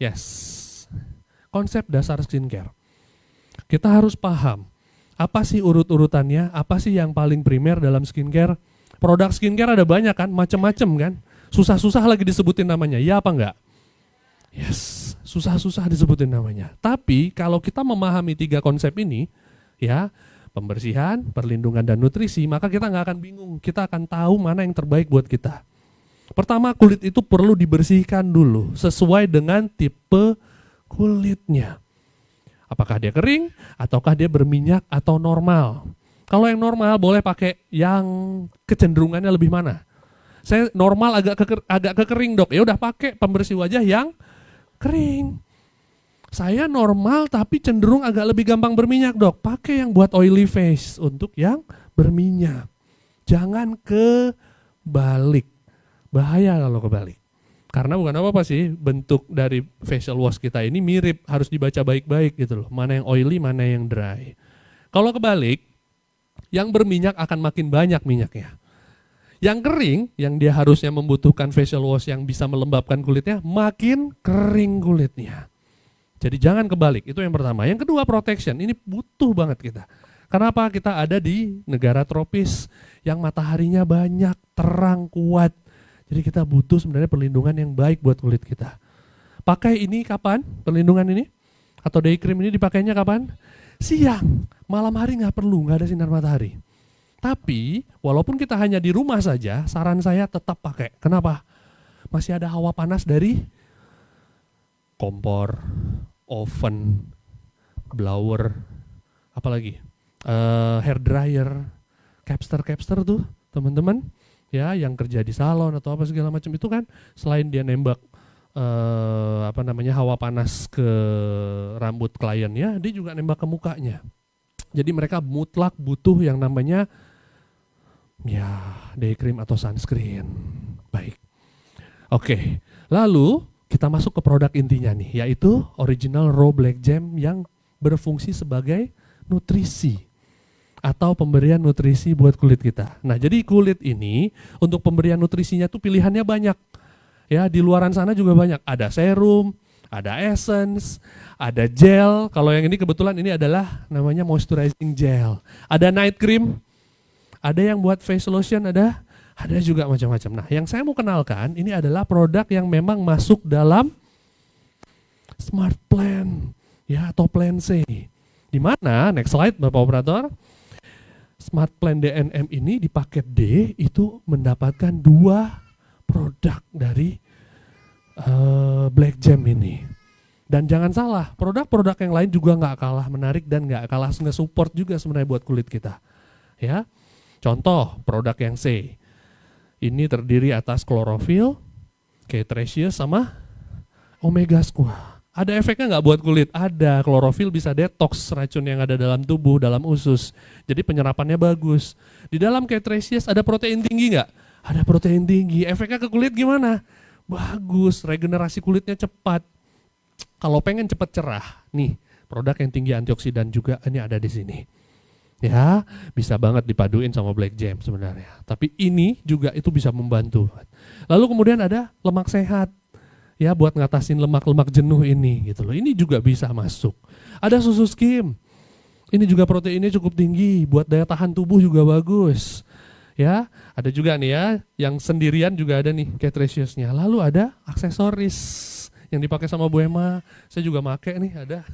Speaker 6: Yes. Konsep dasar skincare. Kita harus paham, apa sih urut-urutannya, apa sih yang paling primer dalam skincare. Produk skincare ada banyak kan, macam-macam kan. Susah-susah lagi disebutin namanya, ya apa enggak? Yes, susah-susah disebutin namanya. Tapi kalau kita memahami 3 konsep ini, ya, pembersihan, perlindungan, dan nutrisi, maka kita nggak akan bingung. Kita akan tahu mana yang terbaik buat kita. Pertama, kulit itu perlu dibersihkan dulu, sesuai dengan tipe kulitnya. Apakah dia kering, ataukah dia berminyak, atau normal. Kalau yang normal, boleh pakai yang kecenderungannya lebih mana? Saya normal agak kekering dok, ya udah pakai pembersih wajah yang kering. Saya normal tapi cenderung agak lebih gampang berminyak dok, pakai yang buat oily face untuk yang berminyak. Jangan kebalik. Bahaya kalau kebalik. Karena bukan apa-apa sih, bentuk dari facial wash kita ini mirip, harus dibaca baik-baik gitu loh. Mana yang oily, mana yang dry. Kalau kebalik, yang berminyak akan makin banyak minyaknya. Yang kering, yang dia harusnya membutuhkan facial wash yang bisa melembabkan kulitnya, makin kering kulitnya. Jadi jangan kebalik, itu yang pertama. Yang kedua, protection. Ini butuh banget kita. Kenapa? Kita ada di negara tropis yang mataharinya banyak, terang, kuat. Jadi kita butuh sebenarnya perlindungan yang baik buat kulit kita. Pakai ini kapan? Perlindungan ini? Atau day cream ini dipakainya kapan? Siang. Malam hari nggak perlu, nggak ada sinar matahari. Tapi walaupun kita hanya di rumah saja, saran saya tetap pakai. Kenapa? Masih ada hawa panas dari kompor, oven, blower, apalagi hair dryer, capster tuh teman-teman. Ya, yang kerja di salon atau apa segala macam itu kan, selain dia nembak hawa panas ke rambut kliennya, dia juga nembak ke mukanya. Jadi mereka mutlak butuh yang namanya day cream atau sunscreen. Baik. Oke. Lalu kita masuk ke produk intinya nih, yaitu Original Raw Black Gem yang berfungsi sebagai nutrisi atau pemberian nutrisi buat kulit kita. Nah, jadi kulit ini untuk pemberian nutrisinya tuh pilihannya banyak. Ya, di luaran sana juga banyak. Ada serum, ada essence, ada gel. Kalau yang ini kebetulan ini adalah namanya moisturizing gel. Ada night cream, ada yang buat face lotion, ada juga macam-macam. Nah, yang saya mau kenalkan ini adalah produk yang memang masuk dalam Smart Plan, ya, atau Plan C. Di mana, next slide Bapak Operator, Smart Plan DNM ini di paket D itu mendapatkan 2 produk dari Black Gem ini. Dan jangan salah, produk-produk yang lain juga nggak kalah menarik dan nggak kalah nge-support juga sebenarnya buat kulit kita. Ya, contoh produk yang C, ini terdiri atas klorofil, K-Tracius sama Omega Squat. Ada efeknya nggak buat kulit? Ada. Klorofil bisa detox racun yang ada dalam tubuh, dalam usus. Jadi penyerapannya bagus. Di dalam K-Tracius ada protein tinggi nggak? Ada protein tinggi. Efeknya ke kulit gimana? Bagus. Regenerasi kulitnya cepat. Kalau pengen cepat cerah, nih produk yang tinggi antioksidan juga ini ada di sini. Ya, bisa banget dipaduin sama Black Gem sebenarnya. Tapi ini juga itu bisa membantu. Lalu kemudian ada lemak sehat. Ya, buat ngatasin lemak-lemak jenuh ini gitu loh. Ini juga bisa masuk. Ada susu skim. Ini juga proteinnya cukup tinggi, buat daya tahan tubuh juga bagus. Ya, ada juga nih ya, yang sendirian juga ada nih K-Traciusnya. Lalu ada aksesoris yang dipakai sama Bu Emma. Saya juga pakai nih, ada.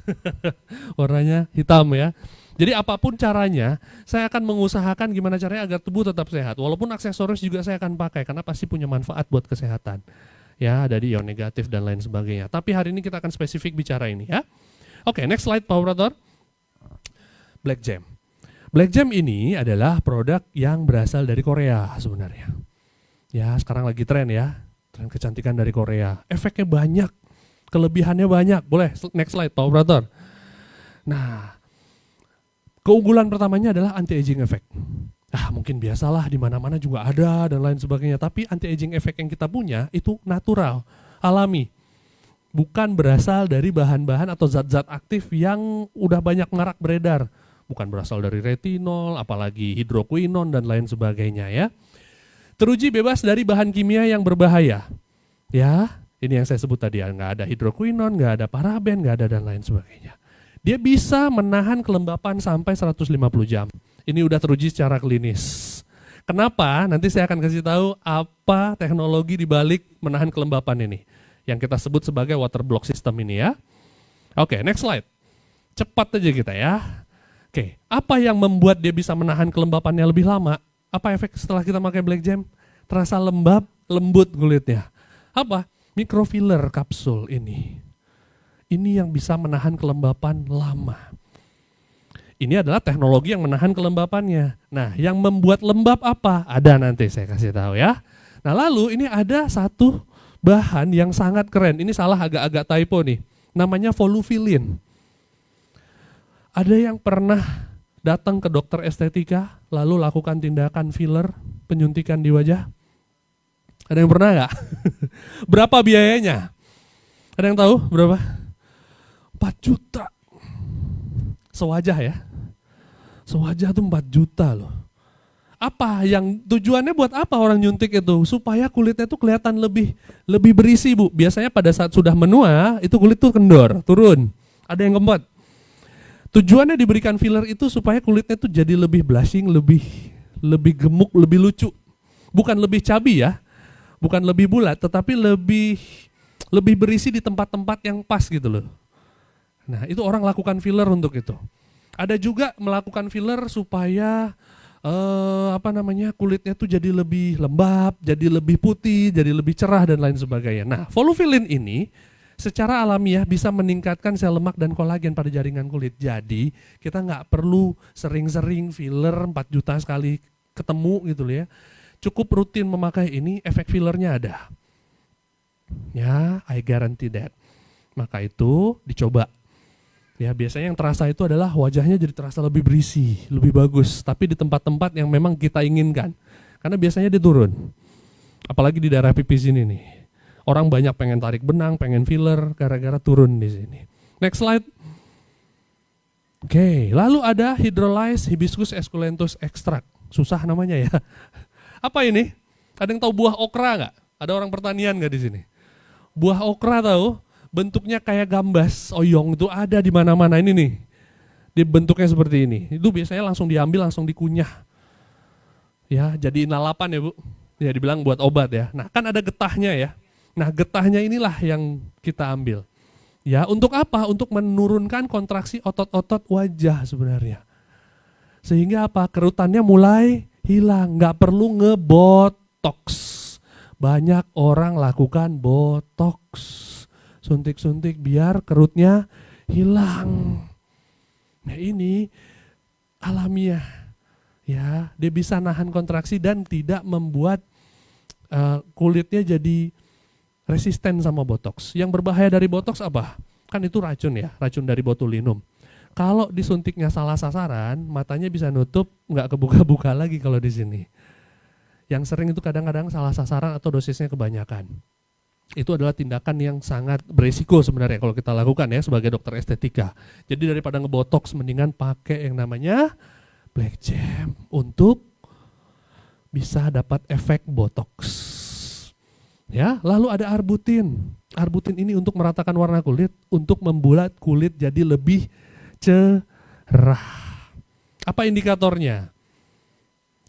Speaker 6: Warnanya hitam ya. Jadi apapun caranya, saya akan mengusahakan gimana caranya agar tubuh tetap sehat. Walaupun aksesoris juga saya akan pakai karena pasti punya manfaat buat kesehatan. Ya, dari ion negatif dan lain sebagainya. Tapi hari ini kita akan spesifik bicara ini ya. Oke, next slide Pak Operator. Black Gem. Black Gem ini adalah produk yang berasal dari Korea sebenarnya. Ya, sekarang lagi tren ya. Tren kecantikan dari Korea. Efeknya banyak, kelebihannya banyak. Boleh next slide Pak Operator. Nah, keunggulan pertamanya adalah anti-aging effect. Mungkin biasalah di mana-mana juga ada dan lain sebagainya. Tapi anti-aging effect yang kita punya itu natural, alami. Bukan berasal dari bahan-bahan atau zat-zat aktif yang udah banyak marak beredar. Bukan berasal dari retinol, apalagi hidroquinon dan lain sebagainya ya. Teruji bebas dari bahan kimia yang berbahaya. Ya, ini yang saya sebut tadi ya, nggak ada hidroquinon, nggak ada paraben, nggak ada dan lain sebagainya. Dia bisa menahan kelembapan sampai 150 jam. Ini udah teruji secara klinis. Kenapa? Nanti saya akan kasih tahu apa teknologi di balik menahan kelembapan ini. Yang kita sebut sebagai water block system ini ya. Oke, next slide. Cepat aja kita ya. Oke, apa yang membuat dia bisa menahan kelembapannya lebih lama? Apa efek setelah kita pakai Black Gem? Terasa lembab, lembut kulitnya. Apa? Microfiller kapsul ini. Ini yang bisa menahan kelembapan lama. Ini adalah teknologi yang menahan kelembapannya. Nah, yang membuat lembab apa? Ada nanti saya kasih tahu ya. Nah, lalu ini ada satu bahan yang sangat keren. Ini salah agak-agak typo nih. Namanya volufiline. Ada yang pernah datang ke dokter estetika lalu lakukan tindakan filler, penyuntikan di wajah? Ada yang pernah nggak? Berapa biayanya? Ada yang tahu berapa? 4 juta. Sewajah ya. Sewajah tuh 4 juta loh. Apa yang tujuannya buat apa orang nyuntik itu? Supaya kulitnya tuh kelihatan lebih berisi, Bu. Biasanya pada saat sudah menua, itu kulit tuh kendor, turun. Ada yang kempot. Tujuannya diberikan filler itu supaya kulitnya tuh jadi lebih blushing, lebih gemuk, lebih lucu. Bukan lebih chubby ya. Bukan lebih bulat, tetapi lebih berisi di tempat-tempat yang pas gitu loh. Nah, itu orang lakukan filler untuk itu. Ada juga melakukan filler supaya kulitnya tuh jadi lebih lembab, jadi lebih putih, jadi lebih cerah dan lain sebagainya. Nah, volufilin ini secara alamiah bisa meningkatkan sel lemak dan kolagen pada jaringan kulit. Jadi kita nggak perlu sering-sering filler 4 juta sekali ketemu gitu loh ya. Cukup rutin memakai ini, efek fillernya ada. Ya, I guarantee that. Maka itu dicoba. Ya, biasanya yang terasa itu adalah wajahnya jadi terasa lebih berisi, lebih bagus. Tapi di tempat-tempat yang memang kita inginkan. Karena biasanya dia turun. Apalagi di daerah pipi sini nih. Orang banyak pengen tarik benang, pengen filler, gara-gara turun di sini. Next slide. Oke, lalu ada hydrolyzed hibiscus esculentus extract. Susah namanya ya. Apa ini? Ada yang tahu buah okra nggak? Ada orang pertanian nggak di sini? Buah okra tahu? Bentuknya kayak gambas, oyong itu ada di mana-mana ini nih. Dia bentuknya seperti ini. Itu biasanya langsung diambil, langsung dikunyah. Ya, jadi lalapan ya Bu. Ya dibilang buat obat ya. Nah, kan ada getahnya ya. Nah, getahnya inilah yang kita ambil. Ya, untuk apa? Untuk menurunkan kontraksi otot-otot wajah sebenarnya. Sehingga apa? Kerutannya mulai hilang, nggak perlu ngebotox. Banyak orang lakukan botox. Suntik-suntik biar kerutnya hilang. Nah, ini alamiah. Ya, dia bisa nahan kontraksi dan tidak membuat kulitnya jadi resisten sama botox. Yang berbahaya dari botox apa? Kan itu racun ya, racun dari botulinum. Kalau disuntiknya salah sasaran, matanya bisa nutup, nggak kebuka-buka lagi kalau di sini. Yang sering itu kadang-kadang salah sasaran atau dosisnya kebanyakan. Itu adalah tindakan yang sangat beresiko sebenarnya kalau kita lakukan ya sebagai dokter estetika. Jadi daripada ngebotox mendingan pakai yang namanya Black Gem untuk bisa dapat efek botox. Ya, lalu ada arbutin. Arbutin ini untuk meratakan warna kulit, untuk membuat kulit jadi lebih cerah. Apa indikatornya?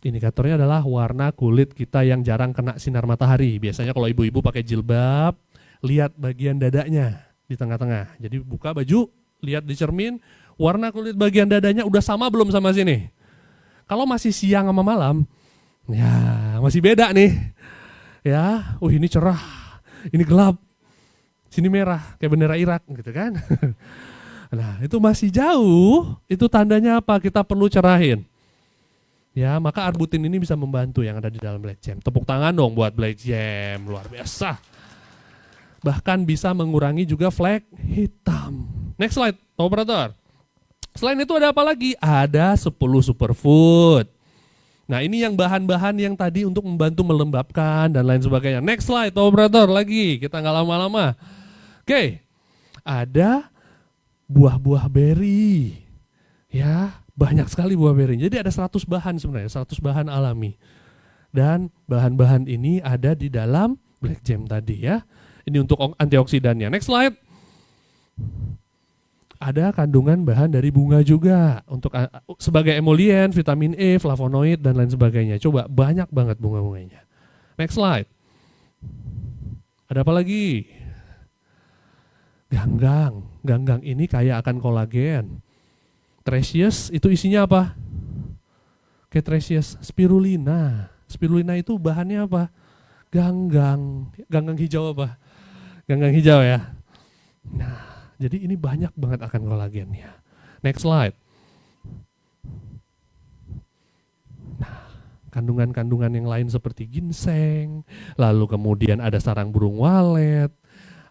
Speaker 6: Indikatornya adalah warna kulit kita yang jarang kena sinar matahari. Biasanya kalau ibu-ibu pakai jilbab, lihat bagian dadanya di tengah-tengah. Jadi buka baju, lihat di cermin, warna kulit bagian dadanya udah sama belum sama sini. Kalau masih siang sama malam, ya masih beda nih. Ya, ini cerah, ini gelap, sini merah, kayak bendera Irak gitu kan. Nah, itu masih jauh, itu tandanya apa? Kita perlu cerahin. Ya, maka arbutin ini bisa membantu yang ada di dalam Black Gem. Tepuk tangan dong buat Black Gem, luar biasa. Bahkan bisa mengurangi juga flek hitam. Next slide, Pak Operator. Selain itu ada apa lagi? Ada 10 superfood. Nah, ini yang bahan-bahan yang tadi untuk membantu melembabkan dan lain sebagainya. Next slide, Pak Operator, lagi. Kita nggak lama-lama. Oke, ada buah-buah berry. Ya, banyak sekali buah beri. Jadi ada 100 bahan sebenarnya, 100 bahan alami. Dan bahan-bahan ini ada di dalam Black Gem tadi ya. Ini untuk antioksidannya. Next slide. Ada kandungan bahan dari bunga juga. Untuk sebagai emolien, vitamin E, flavonoid, dan lain sebagainya. Coba, banyak banget bunga-bunganya. Next slide. Ada apa lagi? Ganggang. Ganggang ini kaya akan kolagen. Tresius itu isinya apa? Kayak tresius, spirulina. Spirulina itu bahannya apa? Ganggang. Ganggang hijau apa? Ganggang hijau ya. Nah, jadi ini banyak banget akan kolagennya. Next slide. Nah, kandungan-kandungan yang lain seperti ginseng, lalu kemudian ada sarang burung walet,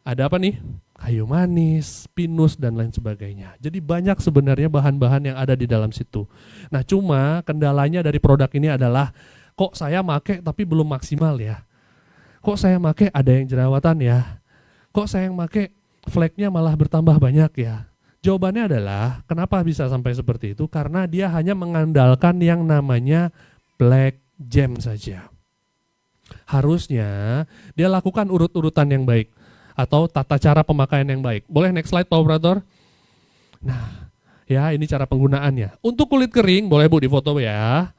Speaker 6: ada apa nih? Kayu manis, pinus, dan lain sebagainya. Jadi banyak sebenarnya bahan-bahan yang ada di dalam situ. Nah, cuma kendalanya dari produk ini adalah, kok saya make tapi belum maksimal ya. kok saya make ada yang jerawatan ya? Kok saya yang make fleknya malah bertambah banyak ya? Jawabannya adalah kenapa bisa sampai seperti itu? Karena dia hanya mengandalkan yang namanya black gem saja. Harusnya dia lakukan urut-urutan yang baik atau tata cara pemakaian yang baik. Boleh next slide Pak Operator? Nah, ya ini cara penggunaannya. Untuk kulit kering, boleh Bu difoto ya.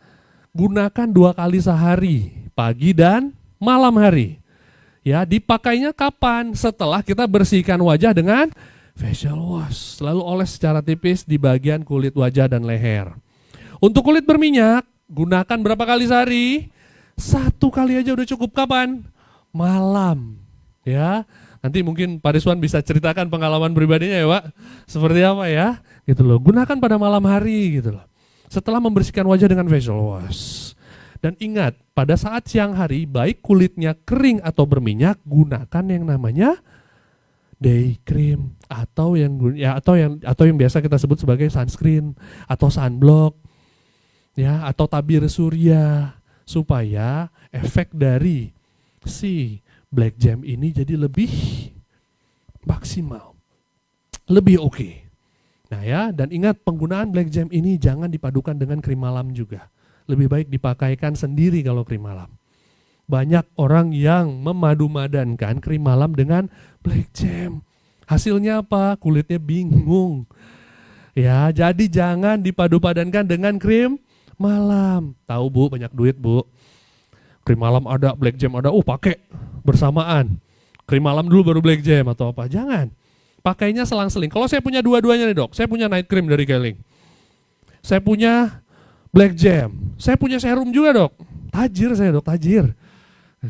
Speaker 6: Gunakan 2 kali sehari, pagi dan malam hari. Ya, dipakainya kapan? Setelah kita bersihkan wajah dengan facial wash. Lalu oles secara tipis di bagian kulit wajah dan leher. Untuk kulit berminyak, gunakan berapa kali sehari? 1 kali aja udah cukup. Kapan? Malam. Ya, nanti mungkin Pak Rizwan bisa ceritakan pengalaman pribadinya ya Pak. Seperti apa ya? Gitu loh. Gunakan pada malam hari gitu loh. Setelah membersihkan wajah dengan facial wash. Dan ingat, pada saat siang hari, baik kulitnya kering atau berminyak, gunakan yang namanya day cream atau yang biasa kita sebut sebagai sunscreen atau sunblock, ya, atau tabir surya, supaya efek dari si black gem ini jadi lebih maksimal, lebih oke. Nah ya, dan ingat penggunaan black gem ini jangan dipadukan dengan krim malam juga. Lebih baik dipakaikan sendiri kalau krim malam. Banyak orang yang memadu-madankan krim malam dengan black gem. Hasilnya apa? Kulitnya bingung. Ya, jadi jangan dipadu-padankan dengan krim malam. Tahu Bu, banyak duit Bu. Krim malam ada, black gem ada, pakai bersamaan. Krim malam dulu baru black gem atau apa. Jangan. Pakainya selang-seling. Kalau saya punya dua-duanya nih Dok, saya punya night cream dari Keling. Saya punya black gem. Saya punya serum juga Dok. Tajir saya Dok, tajir.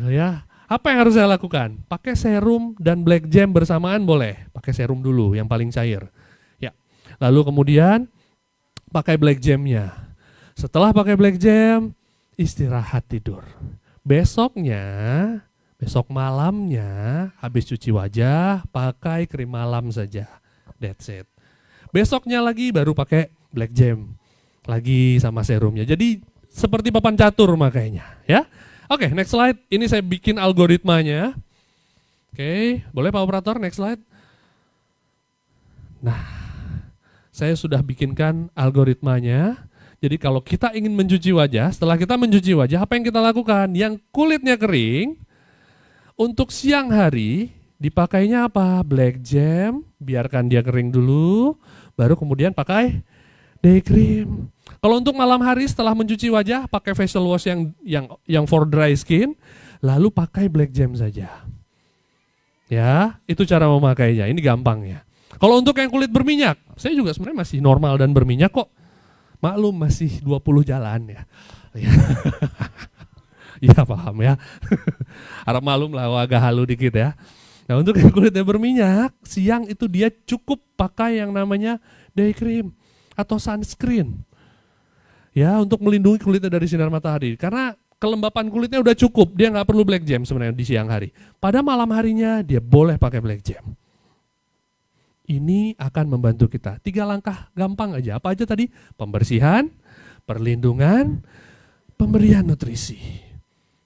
Speaker 6: Ya, apa yang harus saya lakukan? Pakai serum dan black gem bersamaan boleh. Pakai serum dulu yang paling cair. Ya. Lalu kemudian pakai black gemnya. Setelah pakai black gem, istirahat tidur. Besoknya, besok malamnya habis cuci wajah, pakai krim malam saja. That's it. Besoknya lagi baru pakai black gem. Lagi sama serumnya. Jadi seperti papan catur makanya, ya. Oke, next slide. Ini saya bikin algoritmanya. Oke, boleh Pak Operator next slide. Nah, saya sudah bikinkan algoritmanya. Jadi kalau kita ingin mencuci wajah, setelah kita mencuci wajah, apa yang kita lakukan? Yang kulitnya kering, untuk siang hari dipakainya apa? Black gem, biarkan dia kering dulu, baru kemudian pakai day cream. Kalau untuk malam hari setelah mencuci wajah, pakai facial wash yang for dry skin, lalu pakai black gem saja. Ya, itu cara memakainya. Ini gampang ya. Kalau untuk yang kulit berminyak, saya juga sebenarnya masih normal dan berminyak kok. Maklum masih 20 jalan ya. Iya paham ya. Harap malum lah, agak halu dikit ya. Nah untuk yang kulitnya berminyak, siang itu dia cukup pakai yang namanya day cream atau sunscreen. Ya, untuk melindungi kulitnya dari sinar matahari. Karena kelembapan kulitnya udah cukup, dia nggak perlu black gem sebenarnya di siang hari. Pada malam harinya dia boleh pakai black gem. Ini akan membantu kita. 3 langkah gampang aja. Apa aja tadi? Pembersihan, perlindungan, pemberian nutrisi.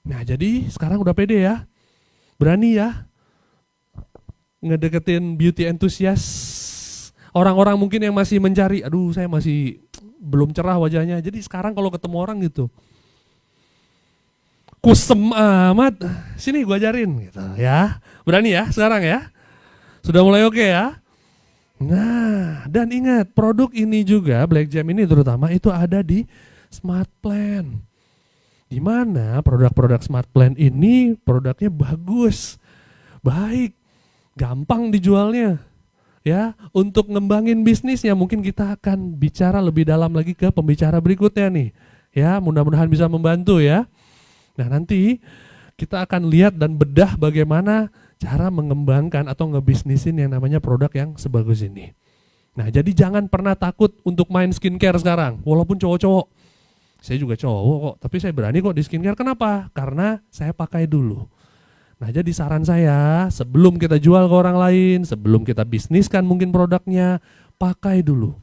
Speaker 6: Nah, jadi sekarang udah pede ya. Berani ya ngedeketin beauty enthusiast. Orang-orang mungkin yang masih mencari, aduh saya masih belum cerah wajahnya. Jadi sekarang kalau ketemu orang gitu, kusem amat, sini gue ajarin gitu ya. Berani ya sekarang ya. Sudah mulai oke ya. Nah, dan ingat produk ini juga, Black Gem ini terutama itu ada di Smart Plan. Di mana produk-produk Smart Plan ini produknya bagus, baik, gampang dijualnya. Ya, untuk ngembangin bisnisnya mungkin kita akan bicara lebih dalam lagi ke pembicara berikutnya nih. Ya, mudah-mudahan bisa membantu ya. Nah, nanti kita akan lihat dan bedah bagaimana cara mengembangkan atau ngebisnisin yang namanya produk yang sebagus ini. Nah, jadi jangan pernah takut untuk main skincare sekarang, walaupun cowok-cowok. Saya juga cowok kok, tapi saya berani kok di skincare. Kenapa? Karena saya pakai dulu. Nah, jadi saran saya, sebelum kita jual ke orang lain, sebelum kita bisniskan mungkin produknya, pakai dulu.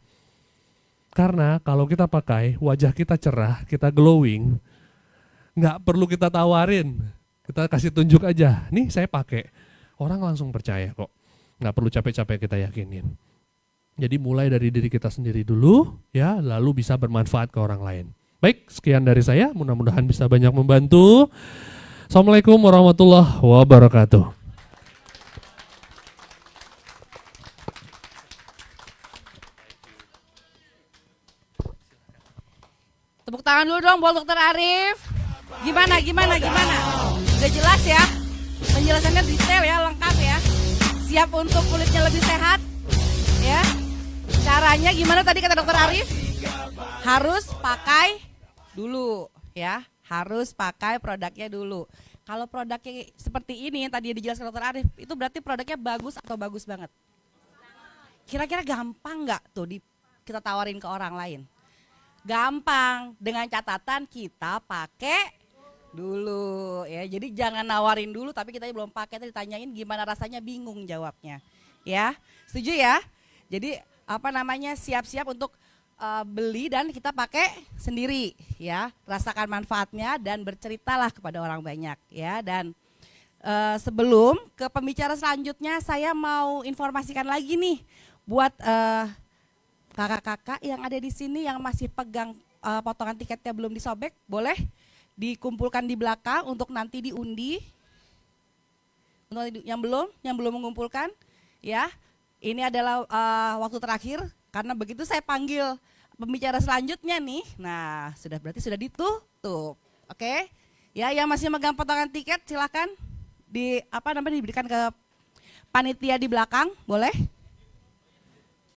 Speaker 6: Karena kalau kita pakai, wajah kita cerah, kita glowing, nggak perlu kita tawarin. Kita kasih tunjuk aja, nih saya pakai. Orang langsung percaya kok. Nggak perlu capek-capek kita yakinin. Jadi mulai dari diri kita sendiri dulu, ya, lalu bisa bermanfaat ke orang lain. Baik, sekian dari saya. Mudah-mudahan bisa banyak membantu. Assalamualaikum warahmatullahi wabarakatuh.
Speaker 5: Tepuk tangan dulu dong buat Dokter Arif. Gimana? Udah jelas ya? Penjelasannya detail ya, lengkap ya. Siap untuk kulitnya lebih sehat? Ya. Caranya gimana tadi kata Dokter Arif? Harus pakai dulu ya. Harus pakai produknya dulu. Kalau produknya seperti ini yang tadi dijelaskan Dokter Arif, itu berarti produknya bagus atau bagus banget? Kira-kira gampang nggak tuh kita tawarin ke orang lain? Gampang, dengan catatan kita pakai dulu ya. Jadi jangan nawarin dulu tapi kita belum pakai, tadi ditanyain gimana rasanya, bingung jawabnya. Ya, setuju ya? Jadi siap-siap untuk beli dan kita pakai sendiri ya. Rasakan manfaatnya dan berceritalah kepada orang banyak ya. Dan sebelum ke pembicara selanjutnya, saya mau informasikan lagi nih buat kakak-kakak yang ada di sini yang masih pegang potongan tiketnya belum disobek, boleh dikumpulkan di belakang untuk nanti diundi. Untuk yang belum mengumpulkan, ya, ini adalah waktu terakhir karena begitu saya panggil pembicara selanjutnya nih, nah berarti sudah ditutup, oke? Ya, yang masih megang potongan tiket silakan diberikan ke panitia di belakang, boleh?